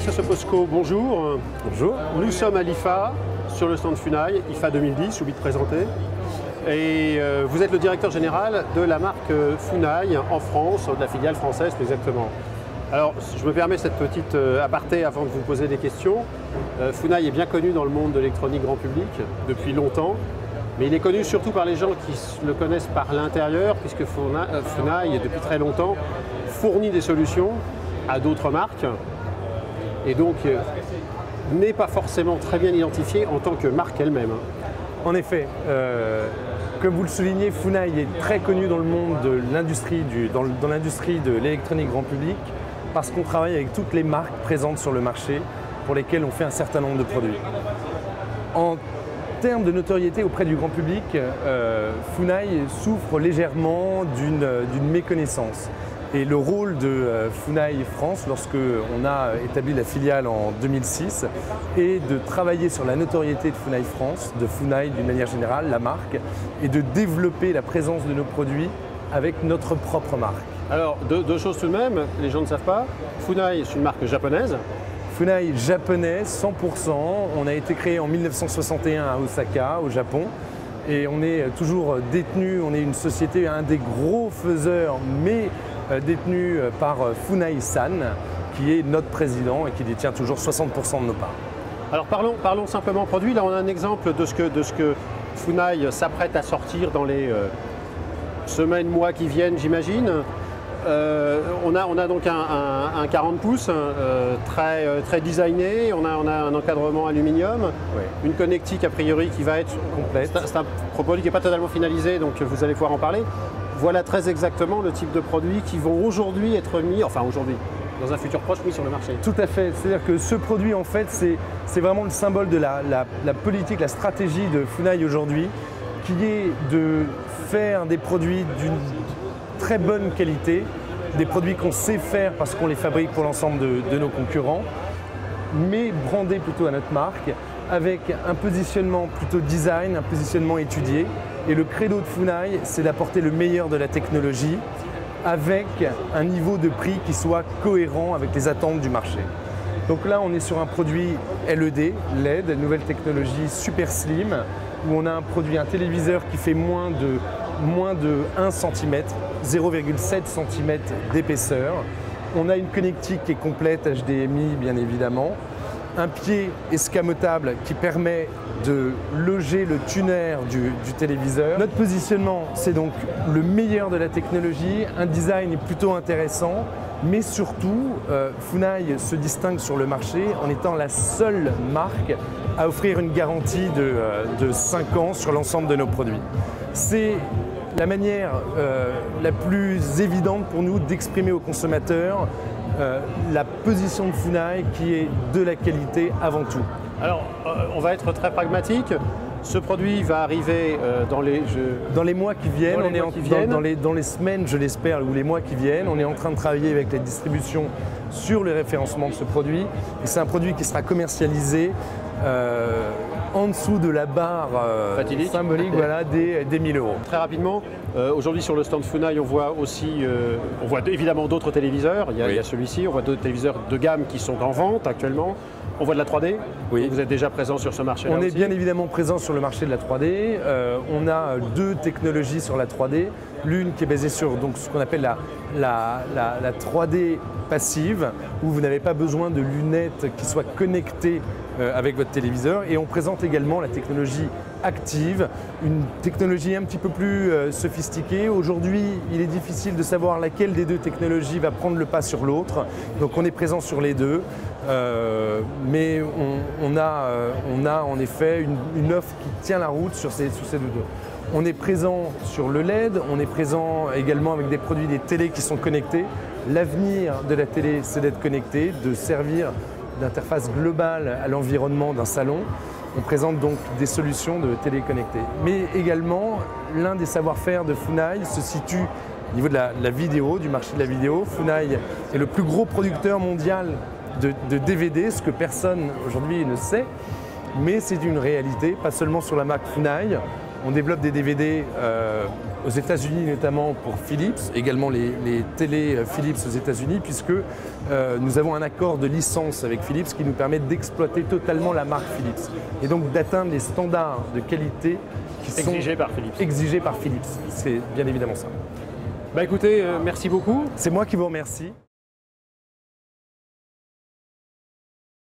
Jean-Baptiste Soposco, bonjour. Bonjour. Nous sommes à l'IFA, sur le stand Funai, IFA 2010, oublie de présenter. Et vous êtes le directeur général de la marque Funai en France, de la filiale française plus exactement. Alors, je me permets cette petite aparté avant de vous poser des questions. Funai est bien connu dans le monde de l'électronique grand public depuis longtemps, mais il est connu surtout par les gens qui le connaissent par l'intérieur, puisque Funai, depuis très longtemps, fournit des solutions à d'autres marques, et donc n'est pas forcément très bien identifié en tant que marque elle-même. En effet, comme vous le soulignez, Funai est très connu dans le monde de l'industrie, dans l'industrie de l'électronique grand public, parce qu'on travaille avec toutes les marques présentes sur le marché pour lesquelles on fait un certain nombre de produits. En termes de notoriété auprès du grand public, Funai souffre légèrement d'une méconnaissance. Et le rôle de Funai France, lorsqu'on a établi la filiale en 2006, est de travailler sur la notoriété de Funai France, de Funai d'une manière générale, la marque, et de développer la présence de nos produits avec notre propre marque. Alors, deux choses tout de même, les gens ne savent pas. Funai, c'est une marque japonaise. Funai japonais, 100%. On a été créé en 1961 à Osaka, au Japon. Et on est toujours détenu, on est une société, un des gros faiseurs, mais détenu par Funai-san, qui est notre président et qui détient toujours 60% de nos parts. Alors parlons simplement produit. Là, on a un exemple de ce que Funai s'apprête à sortir dans les semaines, mois qui viennent, j'imagine. On a donc un 40 pouces très designé, on a un encadrement aluminium, Oui. Une connectique a priori qui va être Complète. C'est un produit qui n'est pas totalement finalisé, donc vous allez pouvoir en parler. Voilà très exactement le type de produits qui vont aujourd'hui être mis, enfin aujourd'hui, dans un futur proche, mis sur le marché. Tout à fait, c'est-à-dire que ce produit en fait c'est vraiment le symbole de la politique, la stratégie de Funai aujourd'hui, qui est de faire des produits d'une très bonne qualité, des produits qu'on sait faire parce qu'on les fabrique pour l'ensemble de nos concurrents, mais brandés plutôt à notre marque, avec un positionnement plutôt design, un positionnement étudié. Et le credo de Funai, c'est d'apporter le meilleur de la technologie avec un niveau de prix qui soit cohérent avec les attentes du marché. Donc là, on est sur un produit LED, nouvelle technologie super slim, où on a un téléviseur qui fait moins de 1 cm, 0,7 cm d'épaisseur. On a une connectique qui est complète, HDMI bien évidemment. Un pied escamotable qui permet de loger le tuner du téléviseur. Notre positionnement, c'est donc le meilleur de la technologie, un design plutôt intéressant, mais surtout, Funai se distingue sur le marché en étant la seule marque à offrir une garantie de 5 ans sur l'ensemble de nos produits. C'est la manière la plus évidente pour nous d'exprimer aux consommateurs la position de Funai qui est de la qualité avant tout. Alors, on va être très pragmatique. Ce produit va arriver dans les mois qui viennent, dans les semaines, je l'espère, ou les mois qui viennent. On est en train de travailler avec la distribution sur le référencement de ce produit. Et c'est un produit qui sera commercialisé en dessous de la barre symbolique voilà, des 1000 €. Très rapidement, aujourd'hui sur le stand Funai, on voit évidemment d'autres téléviseurs. Il y a celui-ci, on voit d'autres téléviseurs de gamme qui sont en vente actuellement. On voit de la 3D. Oui. Vous êtes déjà présent sur ce marché-là. On est bien évidemment présent sur le marché de la 3D. On a deux technologies sur la 3D. L'une qui est basée sur donc, ce qu'on appelle la 3D passive, où vous n'avez pas besoin de lunettes qui soient connectées avec votre téléviseur. Et on présente également la technologie active, une technologie un petit peu plus sophistiquée. Aujourd'hui, il est difficile de savoir laquelle des deux technologies va prendre le pas sur l'autre. Donc on est présent sur les deux. Mais on a en effet une offre qui tient la route sur ces deux. On est présent sur le LED, on est présent également avec des produits, des télés qui sont connectés. L'avenir de la télé, c'est d'être connecté, de servir d'interface globale à l'environnement d'un salon. On présente donc des solutions de télé connectée. Mais également, l'un des savoir-faire de Funai se situe au niveau de la vidéo, du marché de la vidéo. Funai est le plus gros producteur mondial de DVD, ce que personne aujourd'hui ne sait, mais c'est une réalité, pas seulement sur la marque Funai. On développe des DVD aux États-Unis notamment pour Philips, également les télés Philips aux États-Unis, puisque nous avons un accord de licence avec Philips qui nous permet d'exploiter totalement la marque Philips et donc d'atteindre les standards de qualité qui sont exigés par Philips. C'est bien évidemment ça. Bah écoutez, merci beaucoup. C'est moi qui vous remercie.